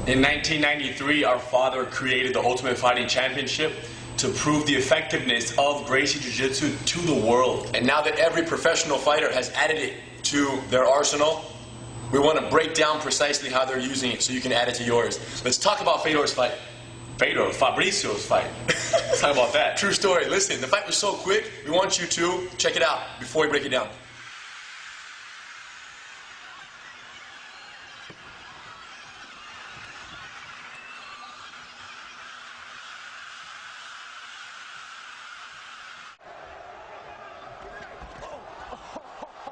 In 1993, our father created the Ultimate Fighting Championship to prove the effectiveness of Gracie Jiu-Jitsu to the world. And now that every professional fighter has added it to their arsenal, we want to break down precisely how they're using it so you can add it to yours. Let's talk about Fedor's fight. Fabricio's fight. Let's talk about that. True story. Listen, the fight was so quick, we want you to check it out before we break it down.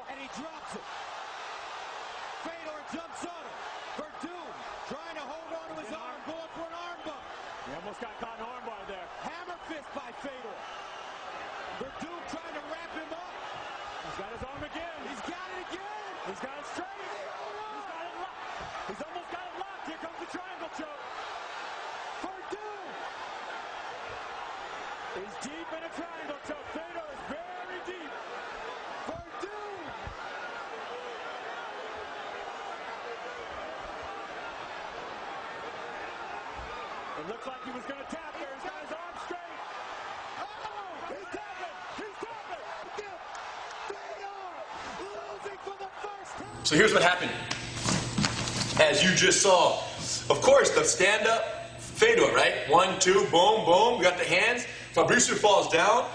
And he drops it. Fedor jumps on it. Fedor trying to hold on to his arm, going for an arm bar. He almost got caught in an arm bar there. Hammer fist by Fedor. Fedor trying to wrap him up. He's got his arm again. He's got it again. He's got it straight. He's got it locked. He's almost got it locked. Here comes the triangle choke. Fedor He's deep in a triangle choke. Fedor is very deep. Fedor. It looks like he was going to tap there. He's got his arm straight. Oh, He's tapping. He's tapping. Fedor losing for the first time. So here's what happened. As you just saw, of course, the stand-up Fedor, right? 1, 2, boom, boom. We got the hands. Fabricio falls down.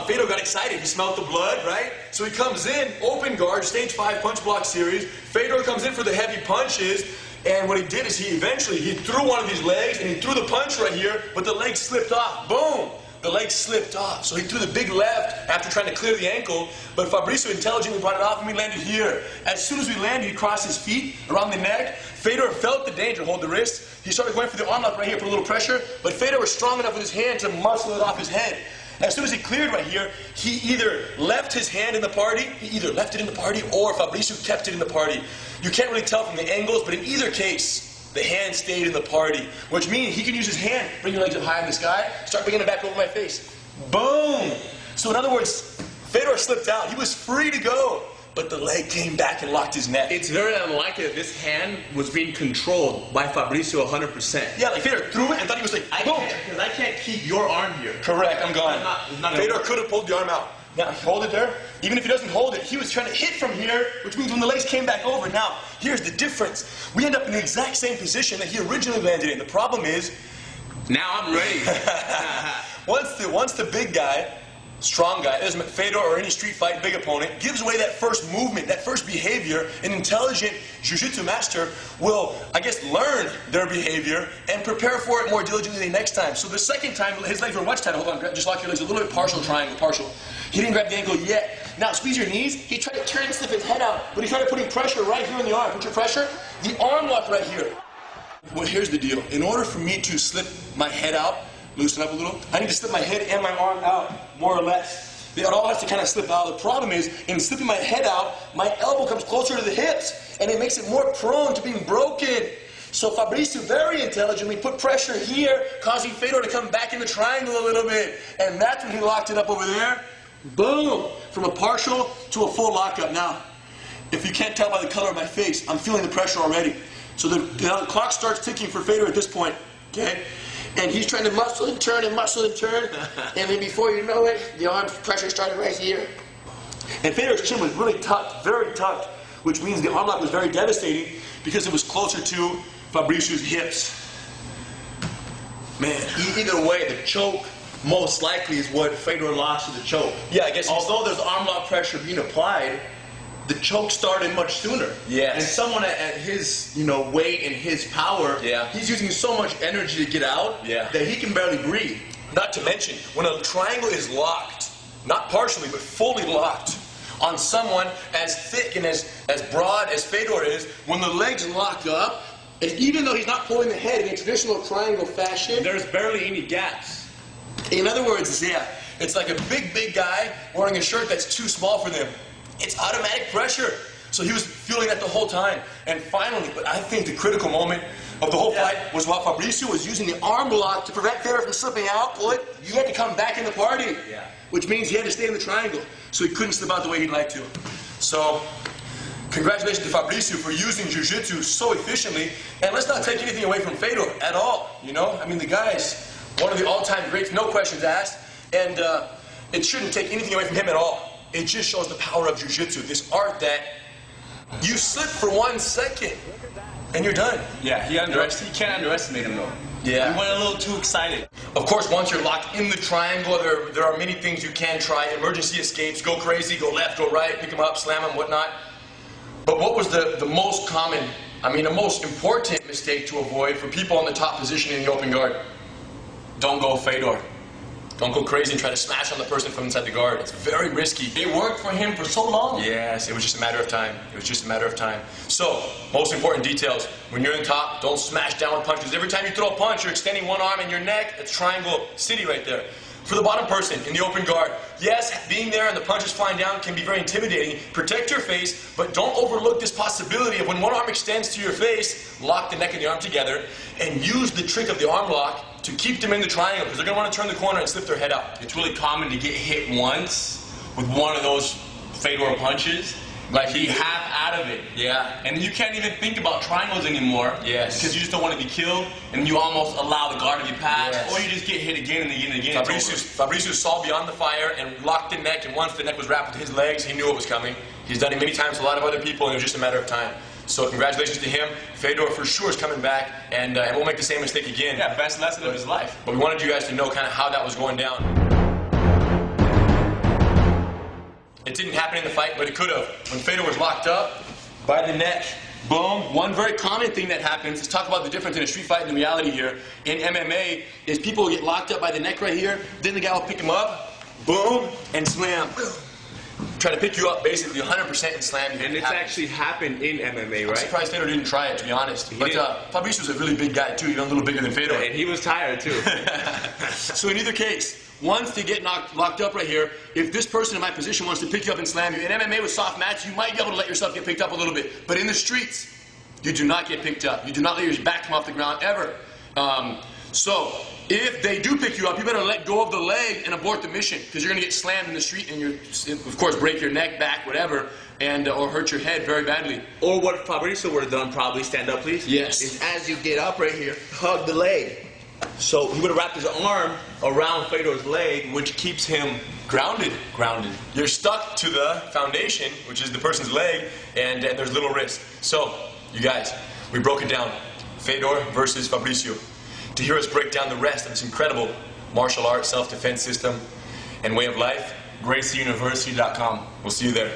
Fedor got excited. He smelled the blood, right? So he comes in, open guard, stage 5 punch block series. Fedor comes in for the heavy punches. And what he did is he threw one of these legs and he threw the punch right here, but the leg slipped off. Boom! The leg slipped off. So he threw the big left after trying to clear the ankle, but Fabricio intelligently brought it off and we landed here. As soon as we landed, he crossed his feet around the neck. Fedor felt the danger, hold the wrist. He started going for the arm lock right here, put a little pressure, but Fedor was strong enough with his hand to muscle it off his head. As soon as he cleared right here, he either left his hand in the party, or Fabricio kept it in the party. You can't really tell from the angles, but in either case, the hand stayed in the party, which means he can use his hand, bring your legs up high in the sky, start bringing it back over my face. Boom! So in other words, Fedor slipped out. He was free to go, but the leg came back and locked his neck. It's very unlikely that this hand was being controlled by Fabricio 100%. Yeah, like Fedor threw it and thought he was like, boom! Because I can't keep your arm here. Correct, I'm gone. It's not Fedor could have pulled the arm out. Now, hold it there. Even if he doesn't hold it, he was trying to hit from here, which means when the legs came back over. Now, here's the difference. We end up in the exact same position that he originally landed in. The problem is, now I'm ready. once the big guy, strong guy, doesn't matter, Fedor or any street fight big opponent, gives away that first movement, that first behavior, an intelligent jiu-jitsu master will, I guess, learn their behavior and prepare for it more diligently next time. So the second time, his legs were much tighter. Hold on, just lock your legs a little bit, partial triangle, partial. He didn't grab the ankle yet. Now squeeze your knees. He tried to turn and slip his head out, but he started putting pressure right here in the arm. Put your pressure. The arm lock right here. Well, here's the deal. In order for me to slip my head out, loosen up a little, I need to slip my head and my arm out, more or less. It all has to kind of slip out. The problem is, in slipping my head out, my elbow comes closer to the hips, and it makes it more prone to being broken. So Fabricio very intelligently put pressure here, causing Fedor to come back in the triangle a little bit. And that's when he locked it up over there. Boom! From a partial to a full lockup. Now, if you can't tell by the color of my face, I'm feeling the pressure already. So the clock starts ticking for Fedor at this point. Okay? And he's trying to muscle and turn and muscle and turn. And then before you know it, the arm pressure started right here. And Fedor's chin was really tucked, very tucked, which means the arm lock was very devastating because it was closer to Fabricio's hips. Man. Either way, the choke most likely is what Fedor lost to the choke. Yeah, I guess. Although there's arm lock pressure being applied, the choke started much sooner. Yes. And someone at his, weight and his power, he's using so much energy to get out that he can barely breathe. Not to mention, when a triangle is locked, not partially, but fully locked, on someone as thick and as broad as Fedor is, when the legs lock up, and even though he's not pulling the head in a traditional triangle fashion, there's barely any gaps. In other words, it's like a big guy wearing a shirt that's too small for them. It's automatic pressure. So he was feeling that the whole time. And finally, but I think the critical moment of the whole fight was while Fabricio was using the arm lock to prevent Fedor from slipping out, he had to come back in the party. Which means he had to stay in the triangle. So he couldn't slip out the way he'd like to. So, Congratulations to Fabricio for using jiu-jitsu so efficiently. And let's not take anything away from Fedor at all, you know? I mean, the guy's one of the all-time greats, no questions asked. And it shouldn't take anything away from him at all. It just shows the power of jiu-jitsu, this art that you slip for 1 second and you're done. Yeah, you can't underestimate him though. Yeah. He went a little too excited. Of course, once you're locked in the triangle, there are many things you can try. Emergency escapes, go crazy, go left, go right, pick him up, slam him, whatnot. But what was the most common, the most important mistake to avoid for people in the top position in the open guard? Don't go Fedor. Don't go crazy and try to smash on the person from inside the guard. It's very risky. It worked for him for so long. Yes, it was just a matter of time. It was just a matter of time. So, most important details. When you're in top, don't smash down with punches. Every time you throw a punch, you're extending one arm in your neck. It's triangle city right there. For the bottom person in the open guard, yes, being there and the punches flying down can be very intimidating. Protect your face, but don't overlook this possibility of when one arm extends to your face, lock the neck and the arm together, and use the trick of the arm lock to keep them in the triangle, because they're going to want to turn the corner and slip their head out. It's really common to get hit once with one of those Fedor punches. Like he half out of it. Yeah. And you can't even think about triangles anymore. Yes. Because you just don't want to be killed, and you almost allow the guard to be passed, Yes. or you just get hit again and again and again. Fabricio saw beyond the fire and locked the neck, and once the neck was wrapped with his legs, he knew it was coming. He's done it many times to a lot of other people, and it was just a matter of time. So congratulations to him. Fedor for sure is coming back, and won't make the same mistake again. Yeah, best lesson of his life. But we wanted you guys to know kind of how that was going down. It didn't happen in the fight, but it could have. When Fedor was locked up by the neck, boom. One very common thing that happens, let's talk about the difference in a street fight and the reality here. In MMA, is people will get locked up by the neck right here, then the guy will pick him up, boom, and slam. Try to pick you up basically 100% and slam you. And it's actually happened in MMA, right? I'm surprised Fedor didn't try it, to be honest. But Fabricio's a really big guy too, even a little bigger than Fedor. And he was tired too. So in either case, once they get locked up right here, if this person in my position wants to pick you up and slam you, in MMA with soft mats, you might be able to let yourself get picked up a little bit. But in the streets, you do not get picked up. You do not let your back come off the ground ever. So if they do pick you up, you better let go of the leg and abort the mission, because you're going to get slammed in the street and you, of course, break your neck, back, whatever, and or hurt your head very badly. Or what Fabricio would have done, probably, stand up please, yes, is as you get up right here, hug the leg. So he would have wrapped his arm around Fedor's leg, which keeps him grounded. You're stuck to the foundation, which is the person's leg, and there's little risk. So, you guys, we broke it down. Fedor versus Fabricio. To hear us break down the rest of this incredible martial arts, self-defense system, and way of life, GracieUniversity.com. We'll see you there.